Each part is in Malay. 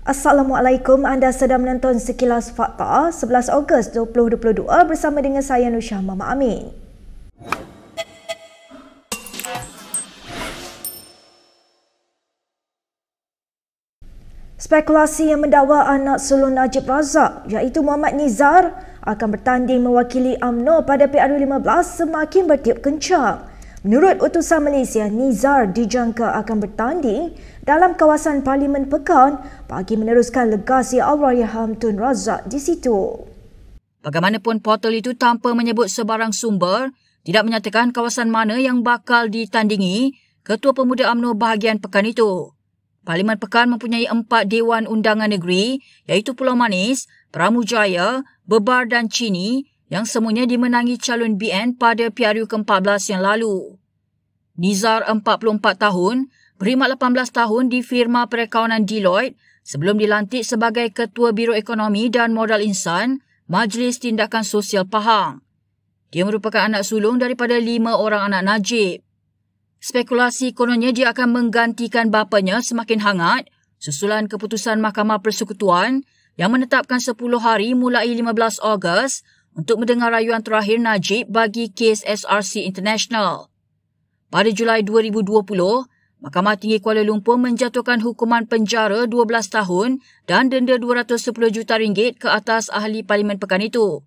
Assalamualaikum, anda sedang menonton Sekilas Fakta 11 Ogos 2022 bersama dengan saya Nusyah Mama Amin. Spekulasi yang mendakwa anak sulung Najib Razak iaitu Muhammad Nizar akan bertanding mewakili UMNO pada PRU15 semakin bertiup kencang. Menurut utusan Malaysia, Nizar dijangka akan bertanding dalam kawasan Parlimen Pekan bagi meneruskan legasi Allahyarham Tun Razak di situ. Bagaimanapun, portal itu tanpa menyebut sebarang sumber tidak menyatakan kawasan mana yang bakal ditandingi Ketua Pemuda UMNO bahagian pekan itu. Parlimen Pekan mempunyai 4 Dewan Undangan Negeri iaitu Pulau Manis, Peramujaya, Bebar dan Chini yang semuanya dimenangi calon BN pada PRU ke-14 yang lalu. Nizar, 44 tahun, berkhidmat 18 tahun di firma perekawanan Deloitte sebelum dilantik sebagai Ketua Biro Ekonomi dan Modal Insan Majlis Tindakan Sosial Pahang. Dia merupakan anak sulung daripada 5 orang anak Najib. Spekulasi kononnya dia akan menggantikan bapanya semakin hangat susulan keputusan Mahkamah Persekutuan yang menetapkan 10 hari mulai 15 Ogos untuk mendengar rayuan terakhir Najib bagi kes SRC International. Pada Julai 2020, Mahkamah Tinggi Kuala Lumpur menjatuhkan hukuman penjara 12 tahun dan denda RM210 juta ke atas ahli Parlimen Pekan itu.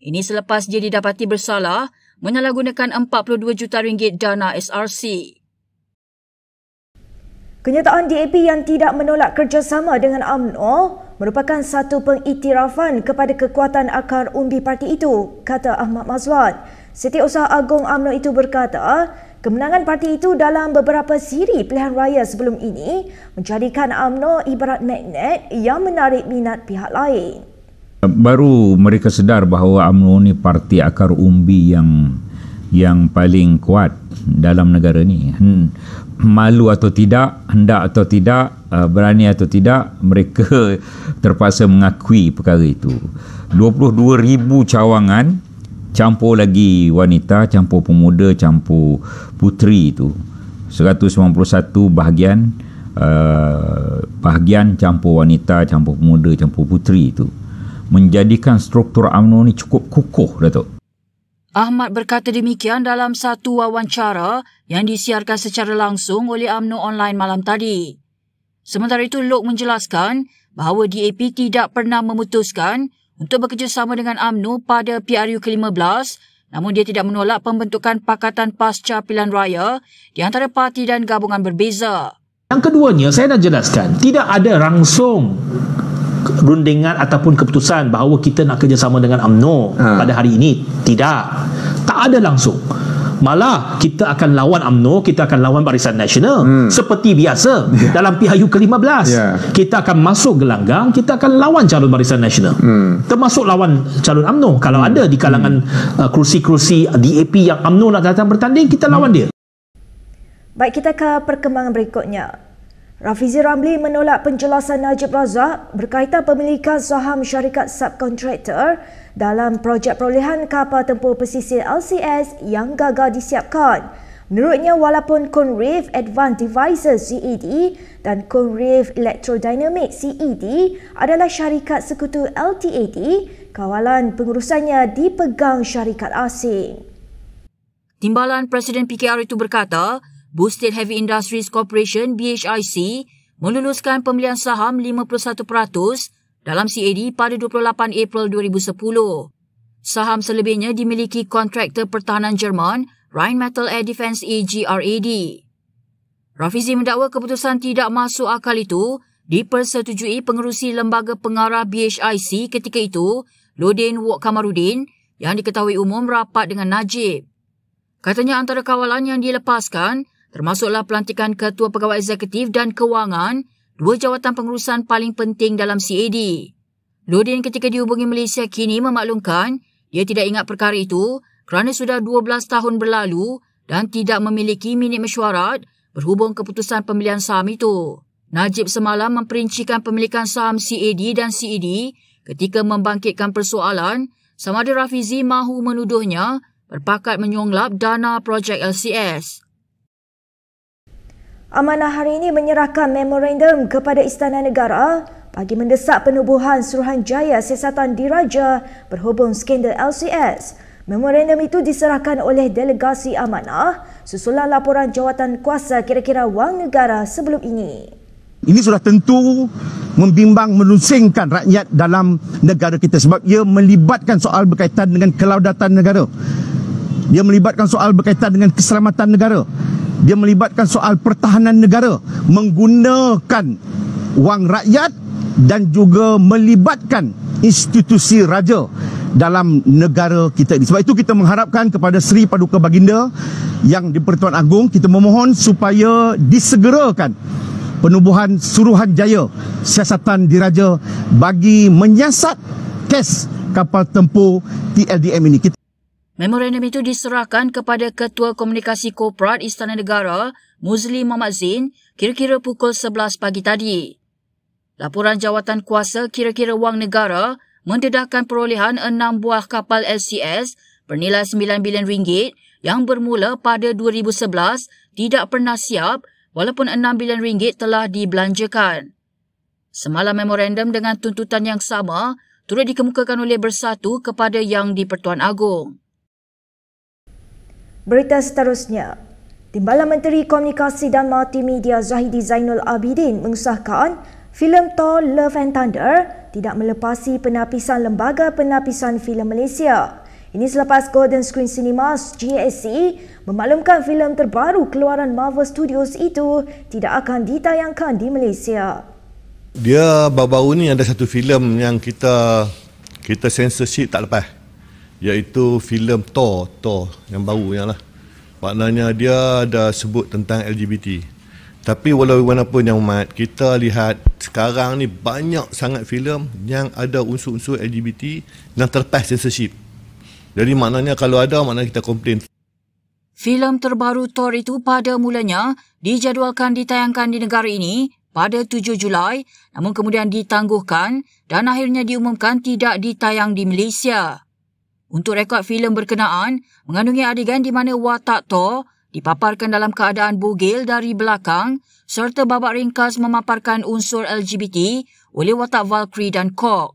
Ini selepas dia didapati bersalah menyalahgunakan RM42 juta dana SRC. Kenyataan DAP yang tidak menolak kerjasama dengan UMNO merupakan satu pengiktirafan kepada kekuatan akar umbi parti itu, kata Ahmad Mazwan. Setiausaha Agung UMNO itu berkata, kemenangan parti itu dalam beberapa siri pilihan raya sebelum ini menjadikan UMNO ibarat magnet yang menarik minat pihak lain. Baru mereka sedar bahawa UMNO ni parti akar umbi yang paling kuat dalam negara ni. Malu atau tidak, hendak atau tidak, berani atau tidak, mereka terpaksa mengakui perkara itu. 22,000 cawangan, campur lagi wanita, campur pemuda, campur puteri itu. 191 bahagian campur wanita, campur pemuda, campur puteri itu. Menjadikan struktur UMNO ni cukup kukuh, Datuk. Ahmad berkata demikian dalam satu wawancara yang disiarkan secara langsung oleh UMNO online malam tadi. Sementara itu, Lok menjelaskan bahawa DAP tidak pernah memutuskan untuk bekerjasama dengan UMNO pada PRU ke-15, namun dia tidak menolak pembentukan Pakatan Pasca Pilihan Raya di antara parti dan gabungan berbeza. Yang keduanya, saya nak jelaskan, tidak ada langsung rundingan ataupun keputusan bahawa kita nak kerjasama dengan UMNO pada hari ini. Tidak. Tak ada langsung. Malah kita akan lawan UMNO, kita akan lawan Barisan Nasional seperti biasa dalam PRU ke-15. Kita akan masuk gelanggang, kita akan lawan calon Barisan Nasional. Termasuk lawan calon UMNO. Kalau ada di kalangan kerusi-kerusi DAP yang UMNO nak datang bertanding, kita lawan dia. Baik, kita ke perkembangan berikutnya. Rafizi Ramli menolak penjelasan Najib Razak berkaitan pemilikan saham syarikat subkontraktor dalam projek perolehan kapal tempur pesisir LCS yang gagal disiapkan. Menurutnya, walaupun Conreef Advanced Devices CED dan Conreef Electrodynamic CED adalah syarikat sekutu LTAD, kawalan pengurusannya dipegang syarikat asing. Timbalan Presiden PKR itu berkata, Boosted Heavy Industries Corporation BHIC meluluskan pembelian saham 51% dalam CAD pada 28 April 2010. Saham selebihnya dimiliki kontraktor pertahanan Jerman Rheinmetall Air Defence AG RAD. Rafizi mendakwa keputusan tidak masuk akal itu dipersetujui pengerusi lembaga pengarah BHIC ketika itu, Lodin Wok Kamarudin, yang diketahui umum rapat dengan Najib. Katanya antara kawalan yang dilepaskan termasuklah pelantikan Ketua Pegawai Eksekutif dan Kewangan, 2 jawatan pengurusan paling penting dalam CAD. Lodin ketika dihubungi Malaysia kini memaklumkan dia tidak ingat perkara itu kerana sudah 12 tahun berlalu dan tidak memiliki minit mesyuarat berhubung keputusan pembelian saham itu. Najib semalam memperincikan pemilikan saham CAD dan CED ketika membangkitkan persoalan sama ada Rafizi mahu menuduhnya berpakat menyonglap dana projek LCS. Amanah hari ini menyerahkan memorandum kepada Istana Negara bagi mendesak penubuhan Suruhanjaya Siasatan Diraja berhubung skandal LCS. Memorandum itu diserahkan oleh delegasi amanah susulan laporan jawatan kuasa kira-kira wang negara sebelum ini. Ini sudah tentu membimbang menusingkan rakyat dalam negara kita sebab ia melibatkan soal berkaitan dengan kelaudatan negara. Dia melibatkan soal berkaitan dengan keselamatan negara. Dia melibatkan soal pertahanan negara menggunakan wang rakyat dan juga melibatkan institusi raja dalam negara kita ini. Sebab itu kita mengharapkan kepada Seri Paduka Baginda yang di Pertuan Agong, kita memohon supaya disegerakan penubuhan Suruhanjaya Siasatan Diraja bagi menyiasat kes kapal tempur TLDM ini. Memorandum itu diserahkan kepada Ketua Komunikasi Korporat Istana Negara, Muzli Mohamed Zain, kira-kira pukul 11 pagi tadi. Laporan jawatan kuasa kira-kira wang negara mendedahkan perolehan 6 buah kapal LCS bernilai RM9 bilion yang bermula pada 2011 tidak pernah siap walaupun RM6 bilion telah dibelanjakan. Semalam memorandum dengan tuntutan yang sama turut dikemukakan oleh Bersatu kepada Yang di-Pertuan Agong. Berita seterusnya, Timbalan Menteri Komunikasi dan Multimedia Zahidi Zainul Abidin mengesahkan filem Thor Love and Thunder tidak melepasi penapisan Lembaga Penapisan Filem Malaysia. Ini selepas Golden Screen Cinemas GSC memaklumkan filem terbaru keluaran Marvel Studios itu tidak akan ditayangkan di Malaysia. Dia baru-baru ni ada satu filem yang kita censorship tak lepas, iaitu filem Thor yang baru yang lah. Maknanya dia ada sebut tentang LGBT. Tapi walau bagaimanapun yang umat, kita lihat sekarang ni banyak sangat filem yang ada unsur-unsur LGBT yang terlepas censorship. Jadi maknanya kalau ada, maknanya kita komplain. Filem terbaru Thor itu pada mulanya dijadualkan ditayangkan di negara ini pada 7 Julai, namun kemudian ditangguhkan dan akhirnya diumumkan tidak ditayang di Malaysia. Untuk rekod filem berkenaan, mengandungi adegan di mana watak Thor dipaparkan dalam keadaan bugil dari belakang serta babak ringkas memaparkan unsur LGBT oleh watak Valkyrie dan Korg.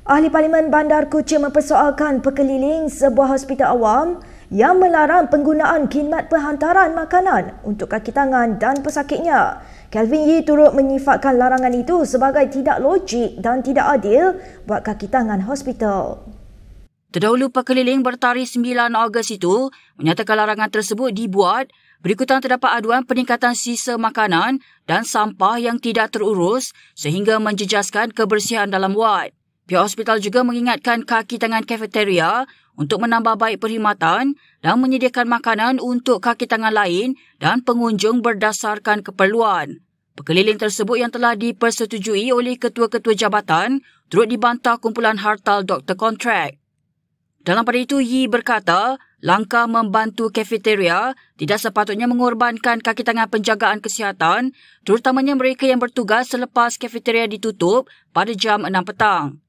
Ahli Parlimen Bandar Kuching mempersoalkan Pekeliling, sebuah hospital awam yang melarang penggunaan khidmat penghantaran makanan untuk kaki tangan dan pesakitnya. Kelvin Yee turut menyifatkan larangan itu sebagai tidak logik dan tidak adil buat kaki tangan hospital. Terdahulu Pekeliling bertarikh 9 Ogos itu menyatakan larangan tersebut dibuat berikutan terdapat aduan peningkatan sisa makanan dan sampah yang tidak terurus sehingga menjejaskan kebersihan dalam wad. Pihak hospital juga mengingatkan kaki tangan kafeteria untuk menambah baik perkhidmatan dan menyediakan makanan untuk kaki tangan lain dan pengunjung berdasarkan keperluan. Pekeliling tersebut yang telah dipersetujui oleh ketua-ketua jabatan turut dibantah kumpulan hartal Dr. Kontrak. Dalam pada itu, Yee berkata, langkah membantu kafeteria tidak sepatutnya mengorbankan kaki tangan penjagaan kesihatan, terutamanya mereka yang bertugas selepas kafeteria ditutup pada jam 6 petang.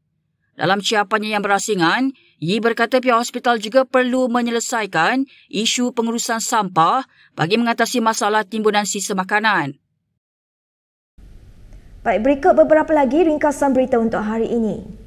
Dalam ciapannya yang berasingan, Yee berkata pihak hospital juga perlu menyelesaikan isu pengurusan sampah bagi mengatasi masalah timbunan sisa makanan. Baik, berikut beberapa lagi ringkasan berita untuk hari ini.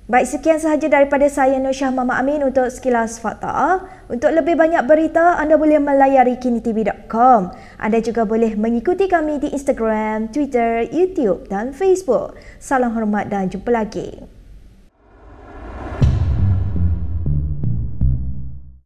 Baik, sekian sahaja daripada saya Nur Syah Mama Amin untuk Sekilas Fakta. Untuk lebih banyak berita, anda boleh melayari kinitv.com. Anda juga boleh mengikuti kami di Instagram, Twitter, YouTube dan Facebook. Salam hormat dan jumpa lagi.